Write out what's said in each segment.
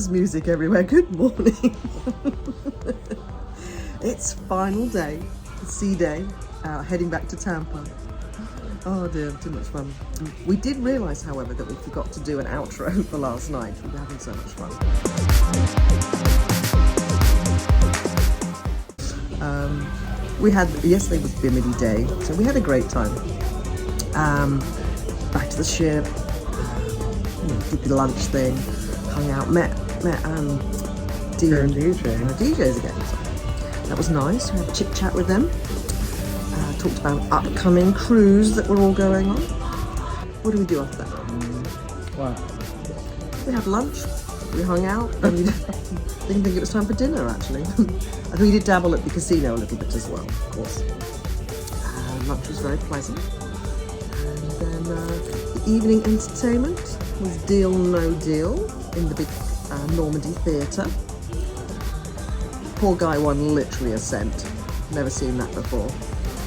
Christmas music everywhere. Good morning. It's final day, sea day, heading back to Tampa. Oh dear, too much fun. We did realise, however, that we forgot to do an outro for last night. We were having so much fun. Yesterday was Bimini Day, so we had a great time. Back to the ship, did the lunch thing, hung out, met DJs again. So that was nice. We had a chit chat with them. Talked about an upcoming cruise that we're all going on. What do we do after that? Wow. We had lunch. We hung out, and we didn't think it was time for dinner. Actually, I think we did dabble at the casino a little bit as well, of course. Lunch was very pleasant. And then the evening entertainment was Deal No Deal in the big Normandy Theatre. Poor guy won literally a cent. Never seen that before.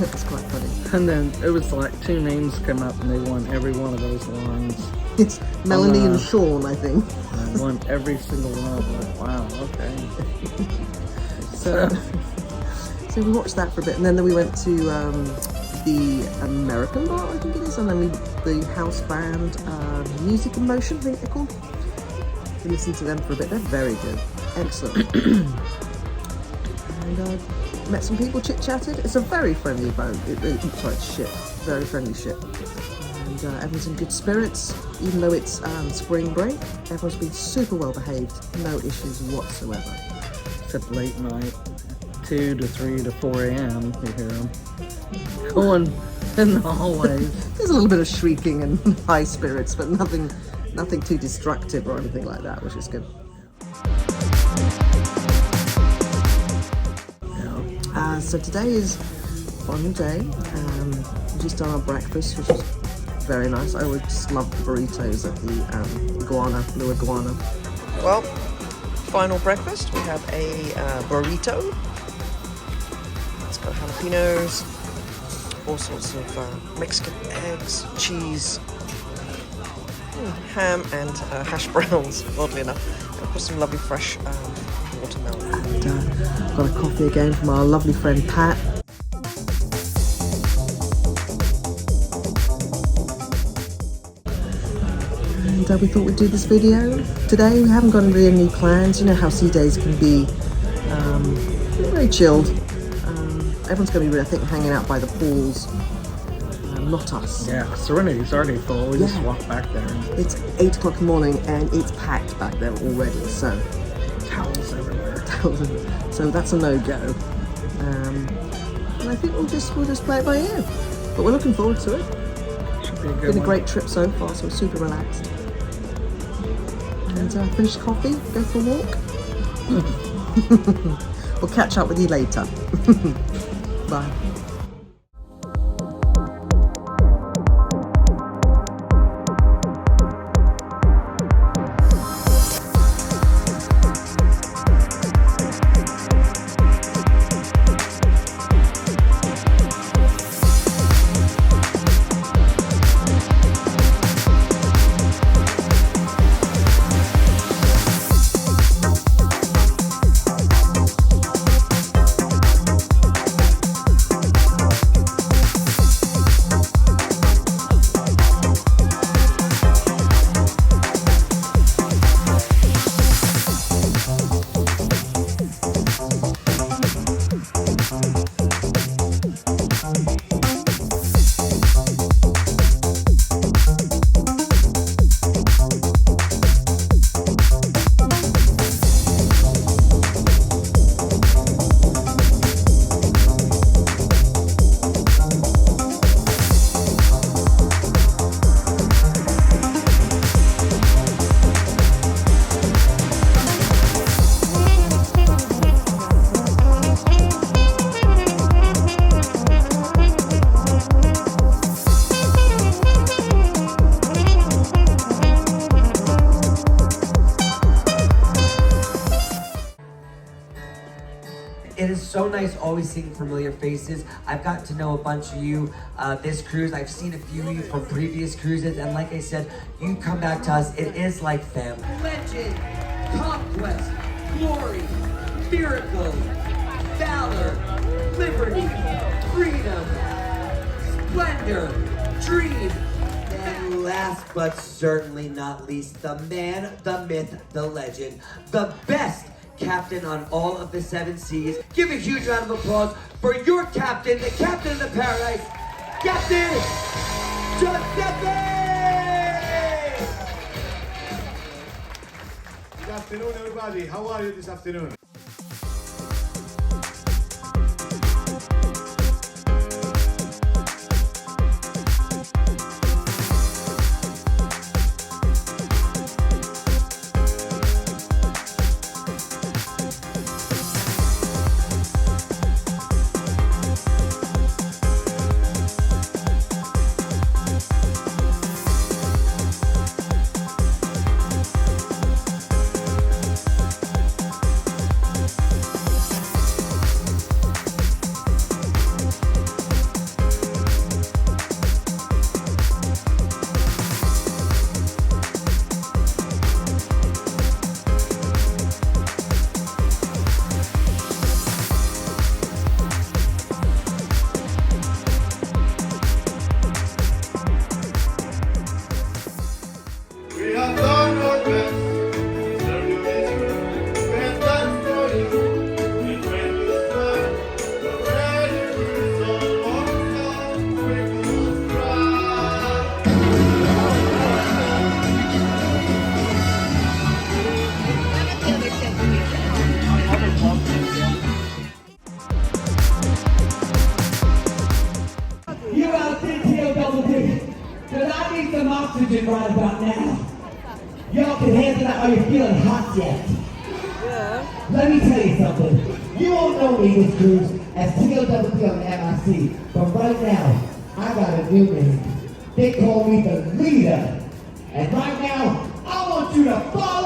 It was quite funny. And then it was like 2 names come up and they won every one of those lines. It's Melanie and Sean, I think. I won every single one of them. Wow, okay. So we watched that for a bit, and then we went to the American bar, I think it is, and then the house band, Music in Motion, I think they're called. We listened to them for a bit. They're very good. Excellent. And met some people, chit-chatted. It's a very friendly boat. Ship. Very friendly ship. And everyone's in good spirits, even though it's spring break. Everyone's been super well behaved. No issues whatsoever. Except late night, 2 to 3 to 4 a.m. you hear them going in the hallways. There's a little bit of shrieking and high spirits, but nothing too destructive or anything like that, which is good. So today is final day. We just done our breakfast, which is very nice. I always just love the burritos at the Blue Iguana. Well, final breakfast. We have a burrito. It's got jalapenos, all sorts of Mexican eggs, cheese, ham, and hash browns, oddly enough. And of course, some lovely fresh watermelon. And got a coffee again from our lovely friend Pat. And we thought we'd do this video today. We haven't got really any plans. You know how sea days can be very chilled. Everyone's going to be, I think, hanging out by the pools. Not us. Yeah, Serenity's already full. We just walked back there. It's 8 o'clock in the morning and it's packed back there already. So towels everywhere. So that's a no-go. And I think we'll just play it by ear. But we're looking forward to it. Should be a good Been one. a great trip so far, so we're super relaxed. And finish coffee, go for a walk. We'll catch up with you later. Bye. It is so nice always seeing familiar faces. I've gotten to know a bunch of you this cruise. I've seen a few of you from previous cruises, and like I said, you come back to us, it is like family. Legend, conquest, glory, miracles, valor, liberty, freedom, splendor, dream, and last but certainly not least, the man, the myth, the legend, the best captain on all of the 7 seas. Give a huge round of applause for your captain, the captain of the paradise, Captain Giuseppe! Good afternoon, everybody. How are you this afternoon? We have done our best to serve you this way. We have done for you. And when you smile, we're ready to resolve our song. We will cry. You out there, TLWD, because I need some oxygen right about now. Y'all can handle that. Are you feeling hot yet? Yeah. Let me tell you something. You all know me, this cruise, as TLWD on the MIC, but right now, I got a new name. They call me the leader. And right now, I want you to follow